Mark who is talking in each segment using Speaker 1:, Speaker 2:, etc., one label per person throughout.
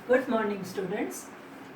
Speaker 1: Good morning, students.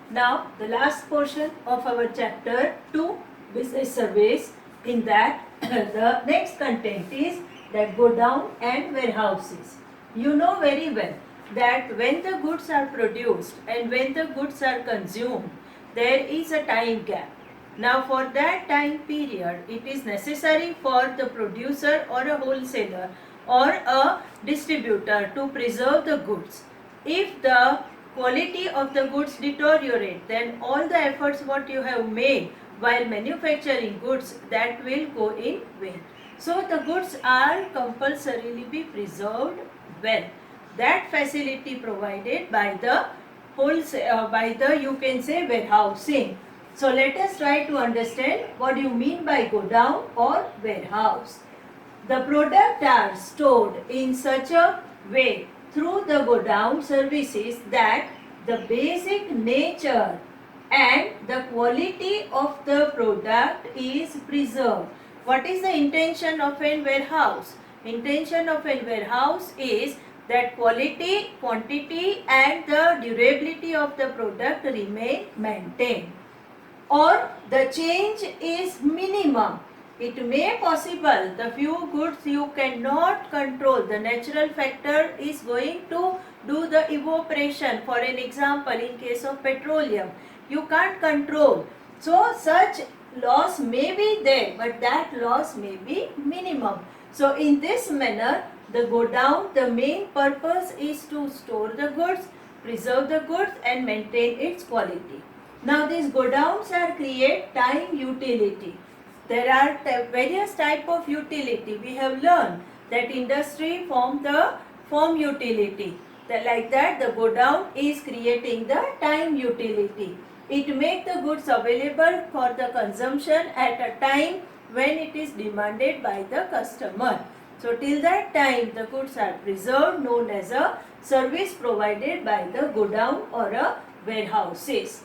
Speaker 1: Now, the last portion of our chapter 2 business surveys. In that, the next content is that go down and warehouses. You know very well that when the goods are produced and when the goods are consumed, there is a time gap. Now, for that time period, it is necessary for the producer or a wholesaler or a distributor to preserve the goods. If the quality of the goods deteriorate, then all the efforts what you have made while manufacturing goods, that will go in vain. So the goods are compulsorily be preserved well. That facility provided by the wholesale, by the you can say warehousing. So let us try to understand what you mean by go down or warehouse. The products are stored in such a way through the go down services that the basic nature and the quality of the product is preserved. What is the intention of a warehouse? Intention of a warehouse is that quality, quantity and the durability of the product remain maintained, or the change is minimum. It may possible the few goods you cannot control. The natural factor is going to do the evaporation. For an example, in case of petroleum, you can't control. So such loss may be there, but that loss may be minimum. So in this manner, the go down, the main purpose is to store the goods, preserve the goods and maintain its quality. Now these go downs are create time utility. There are various type of utility. We have learned that industry form the firm utility. Like that, the go down is creating the time utility. It make the goods available for the consumption at a time when it is demanded by the customer. So till that time the goods are preserved, known as a service provided by the go down or a warehouses.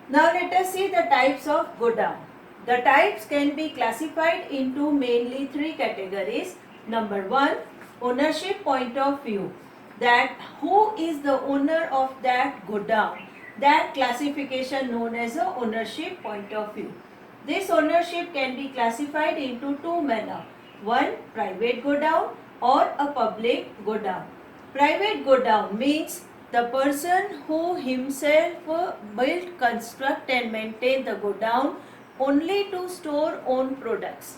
Speaker 1: Now let us see the types of go down. The types can be classified into mainly three categories. Number one, ownership point of view. That who is the owner of that go down. That classification known as a ownership point of view. This ownership can be classified into two manner. One, private go down or a public go down. Private go down means the person who himself build, construct and maintain the go down only to store own products.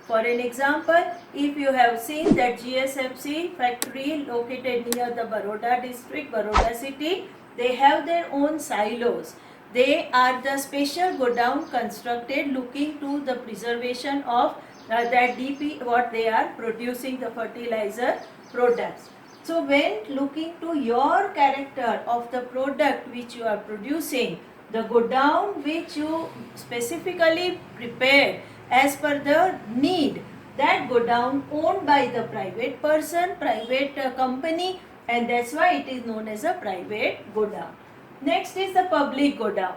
Speaker 1: For an example, if you have seen that GSFC factory located near the Baroda district, Baroda city, they have their own silos. They are the special go down constructed looking to the preservation of that DP what they are producing the fertilizer products. So when looking to your character of the product which you are producing, the go down which you specifically prepared as per the need, that go down owned by the private person, private company, and that's why it is known as a private go down. Next is the public go down.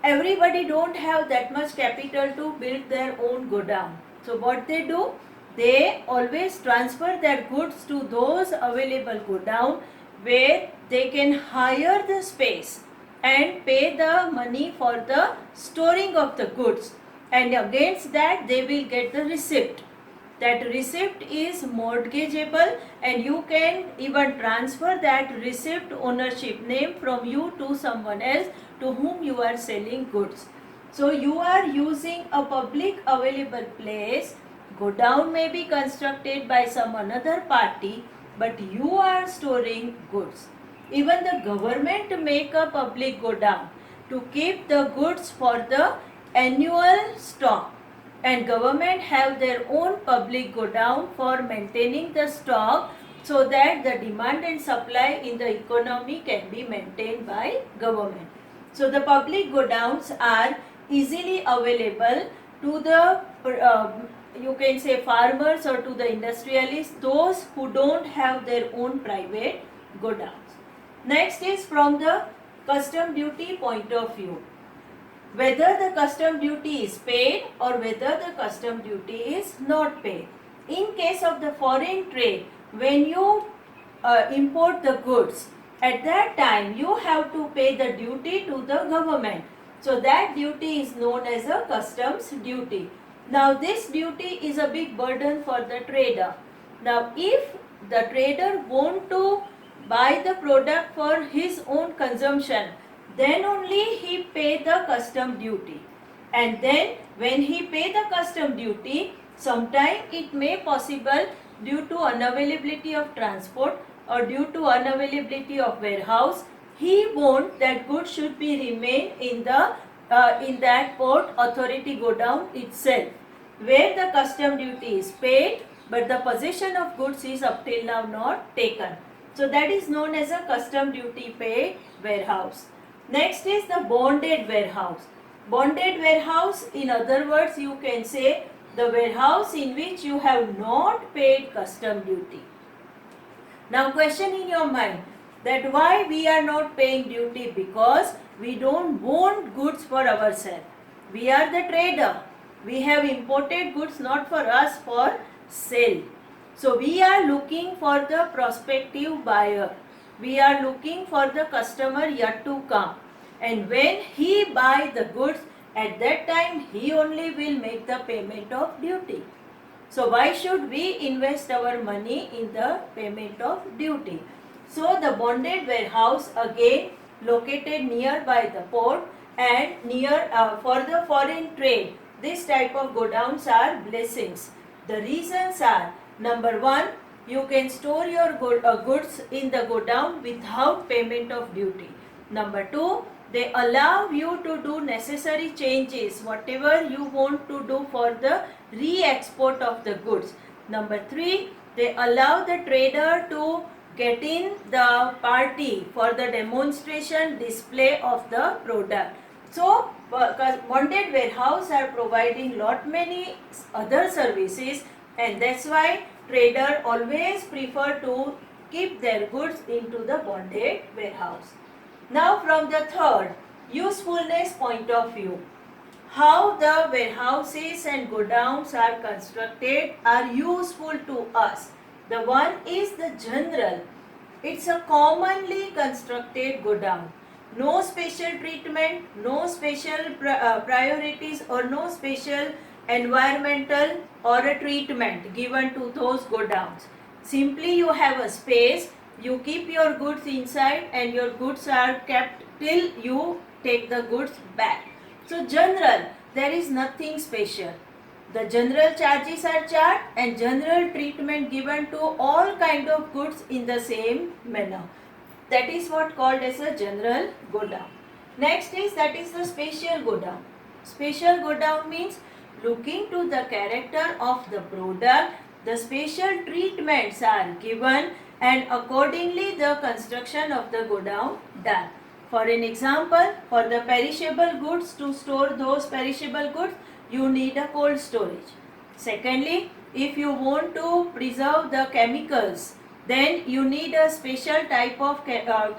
Speaker 1: Everybody don't have that much capital to build their own go down. So what they do? They always transfer their goods to those available go down where they can hire the space and pay the money for the storing of the goods, and against that they will get the receipt. That receipt is mortgageable and you can even transfer that receipt ownership name from you to someone else to whom you are selling goods. So you are using a public available place. Go down may be constructed by some another party, but you are storing goods. Even the government make a public go down to keep the goods for the annual stock, and government have their own public go down for maintaining the stock so that the demand and supply in the economy can be maintained by government. So the public go downs are easily available to the you can say farmers or to the industrialists, those who don't have their own private go downs. Next is from the custom duty point of view. Whether the custom duty is paid or whether the custom duty is not paid. In case of the foreign trade, when you import the goods, At that time you have to pay the duty to the government. So that duty is known as a customs duty. Now this duty is a big burden for the trader. Now if the trader want to buy the product for his own consumption, then only he pay the custom duty. And then when he pay the custom duty, sometime it may possible due to unavailability of transport or due to unavailability of warehouse, he want that goods should be remain in the in that port authority godown itself, where the custom duty is paid, but the possession of goods is up till now not taken. So that is known as a custom duty paid warehouse. Next is the bonded warehouse. Bonded warehouse, in other words, you can say the warehouse in which you have not paid custom duty. Now question in your mind that why we are not paying duty? Because we don't want goods for ourselves. We are the trader. We have imported goods not for us, for sale. So we are looking for the prospective buyer. We are looking for the customer yet to come. And when he buy the goods, at that time he only will make the payment of duty. So why should we invest our money in the payment of duty? So the bonded warehouse again located nearby the port and near for the foreign trade. This type of godowns are blessings. The reasons are, number one, you can store your goods in the godown without payment of duty. Number two, they allow you to do necessary changes, whatever you want to do for the re-export of the goods. Number three, they allow the trader to get in the party for the demonstration display of the product. So, bonded warehouse are providing lot many other services, and that's why trader always prefer to keep their goods into the bonded warehouse. Now from the third usefulness point of view, how the warehouses and godowns are constructed are useful to us. The one is the general. It's a commonly constructed godown. No special treatment, no special priorities or no special environmental or a treatment given to those godowns. Simply you have a space, you keep your goods inside and your goods are kept till you take the goods back. So general, there is nothing special. The general charges are charged and general treatment given to all kind of goods in the same manner. That is what called as a general godown. Next is that is the special godown. Special godown means looking to the character of the product, the special treatments are given and accordingly the construction of the godown done. For an example, for the perishable goods, to store those perishable goods, you need a cold storage. Secondly, if you want to preserve the chemicals, then you need a special type of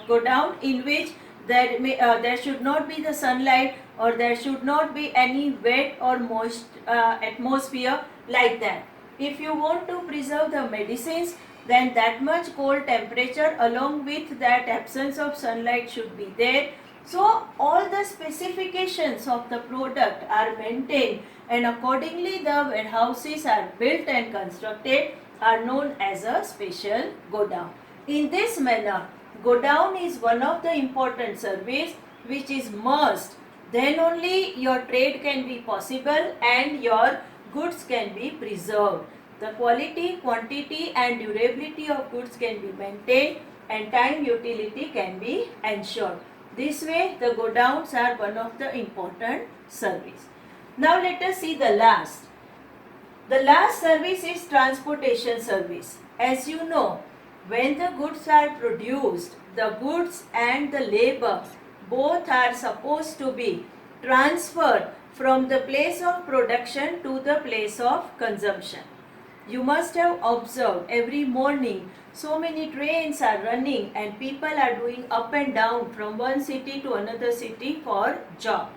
Speaker 1: godown in which there should not be the sunlight or there should not be any wet or moist atmosphere like that. If you want to preserve the medicines, then that much cold temperature along with that absence of sunlight should be there. So all the specifications of the product are maintained and accordingly the warehouses are built and constructed are known as a special godown. In this manner, godown is one of the important service which is must. Then only your trade can be possible and your goods can be preserved. The quality, quantity and durability of goods can be maintained and time utility can be ensured. This way the godowns are one of the important service. Now let us see the last. The last service is transportation service. As you know, when the goods are produced, the goods and the labor both are supposed to be transferred from the place of production to the place of consumption. You must have observed every morning so many trains are running and people are doing up and down from one city to another city for job.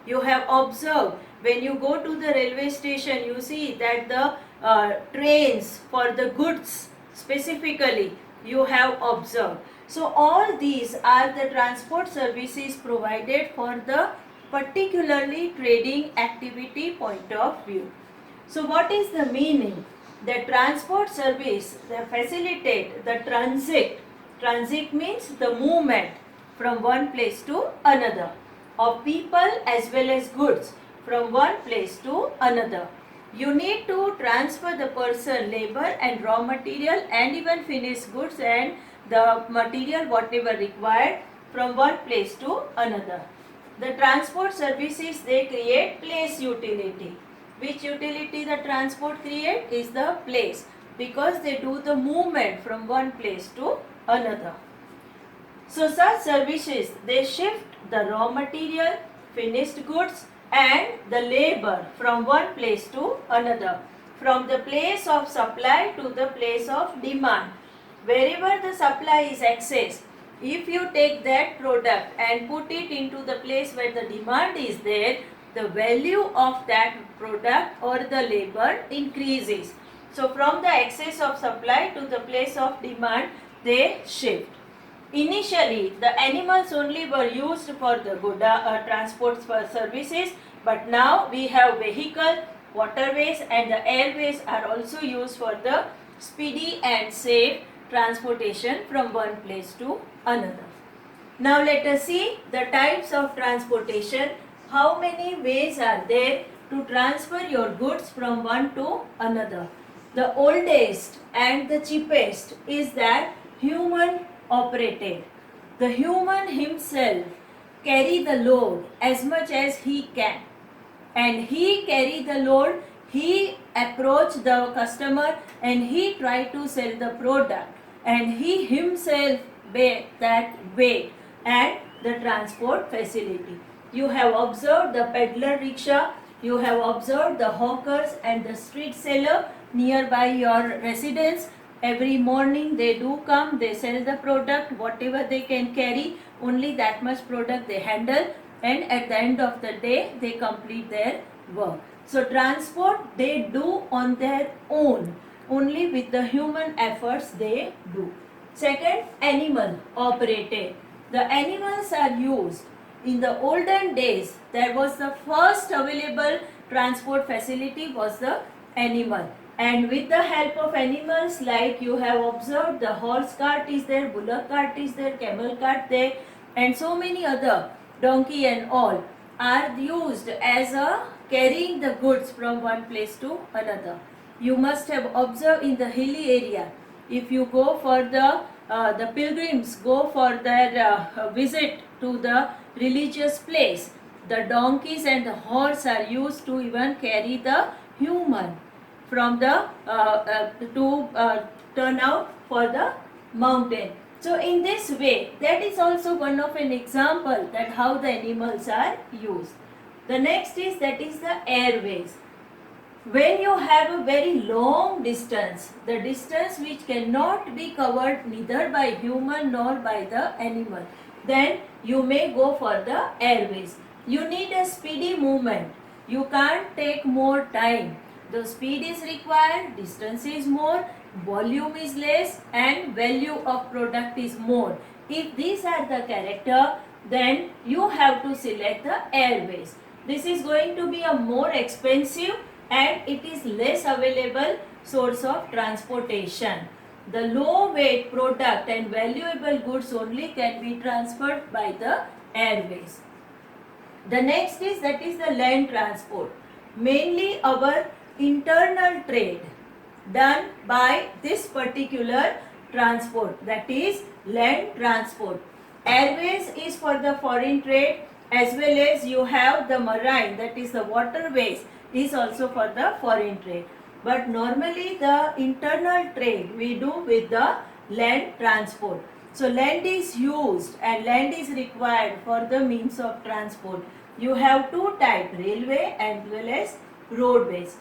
Speaker 1: You have observed when you go to the railway station, you see that the trains for the goods specifically you have observed. So all these are the transport services provided for the particularly trading activity point of view. So what is the meaning? The transport service they facilitate the transit. Transit means the movement from one place to another of people as well as goods from one place to another. You need to transfer the person, labor and raw material and even finished goods and the material whatever required from one place to another. The transport services they create place utility. Which utility the transport create is the place because they do the movement from one place to another. So such services they shift the raw material, finished goods and the labor from one place to another, from the place of supply to the place of demand. Wherever the supply is excess, if you take that product and put it into the place where the demand is there, the value of that product or the labor increases. So from the excess of supply to the place of demand, they shift. Initially, the animals only were used for the transport services, but now we have vehicle, waterways and the airways are also used for the speedy and safe transportation from one place to another. Now let us see the types of transportation. How many ways are there to transfer your goods from one to another? The oldest and the cheapest is that human operated. The human himself carry the load as much as he can, and he carry the load, he approach the customer and he try to sell the product and he himself bear that weight and the transport facility. You have observed the peddler rickshaw, you have observed the hawkers and the street seller nearby your residence. Every morning they do come, they sell the product, whatever they can carry, only that much product they handle and at the end of the day they complete their work. So transport they do on their own, only with the human efforts they do. Second, animal operated. The animals are used. In the olden days, there was the first available transport facility was the animal. And with the help of animals, like you have observed, the horse cart is there, bullock cart is there, camel cart there, and so many other, donkey and all, are used as a carrying the goods from one place to another. You must have observed in the hilly area, if you go for the pilgrims go for their visit to the religious place, the donkeys and the horse are used to even carry the human from the turn out for the mountain. So in this way, that is also one of an example that how the animals are used. The next is that is the airways. When you have a very long distance, the distance which cannot be covered neither by human nor by the animal, then you may go for the airways. You need a speedy movement. You can't take more time. The speed is required, distance is more, volume is less and value of product is more. If these are the character, then you have to select the airways. This is going to be a more expensive and it is less available source of transportation. The low weight product and valuable goods only can be transferred by the airways. The next is that is the land transport. Mainly our internal trade done by this particular transport, that is land transport. Airways is for the foreign trade as well as you have the marine, that is the waterways is also for the foreign trade. But normally the internal trade we do with the land transport. So land is used and land is required for the means of transport. You have two types, railway as well as roadways.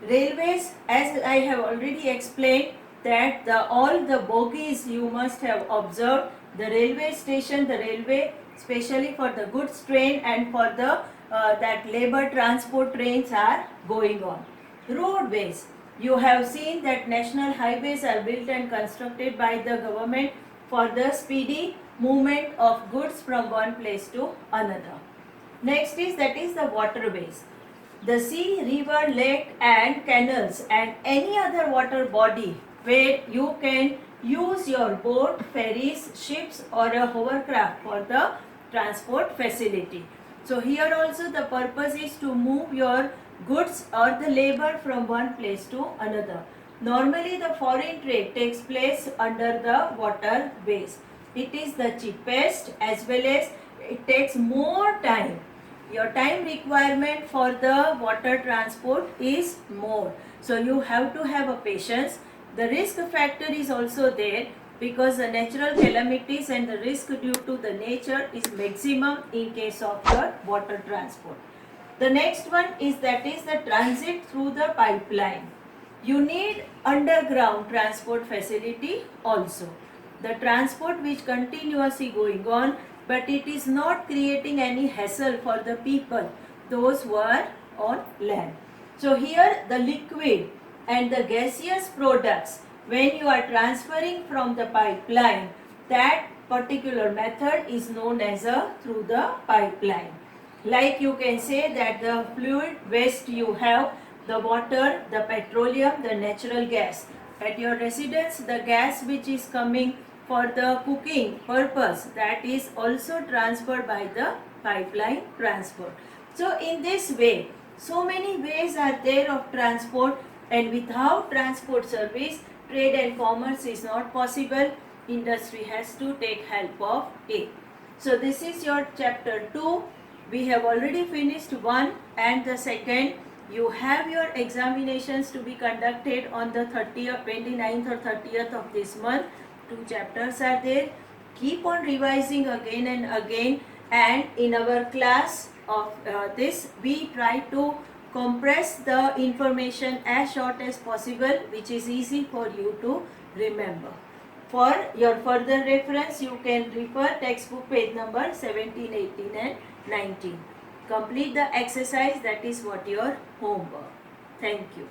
Speaker 1: Railways, as I have already explained, that all the bogies you must have observed, the railway station, the railway especially for the goods train and for the that labor transport trains are going on. Roadways, you have seen that national highways are built and constructed by the government for the speedy movement of goods from one place to another. Next is that is the waterways. The sea, river, lake and canals and any other water body where you can use your boat, ferries, ships or a hovercraft for the transport facility. So here also the purpose is to move your goods or the labor from one place to another. Normally the foreign trade takes place under the waterways. It is the cheapest as well as it takes more time. Your time requirement for the water transport is more. So you have to have a patience. The risk factor is also there because the natural calamities and the risk due to the nature is maximum in case of your water transport. The next one is that is the transit through the pipeline. You need underground transport facility also. The transport which continuously going on, but it is not creating any hassle for the people, those who are on land. So here the liquid and the gaseous products, when you are transferring from the pipeline, that particular method is known as a through the pipeline. Like you can say that the fluid waste you have, the water, the petroleum, the natural gas. At your residence, the gas which is coming for the cooking purpose, that is also transferred by the pipeline transport. So in this way, so many ways are there of transport, and without transport service, trade and commerce is not possible. Industry has to take help of it. So this is your chapter 2. We have already finished 1 and the second. You have your examinations to be conducted on the 30th, 29th or 30th of this month. 2 chapters are there. Keep on revising again and again, and in our class of this we try to compress the information as short as possible, which is easy for you to remember. For your further reference, you can refer textbook page number 17, 18 and 19. Complete the exercise, that is what your homework. Thank you.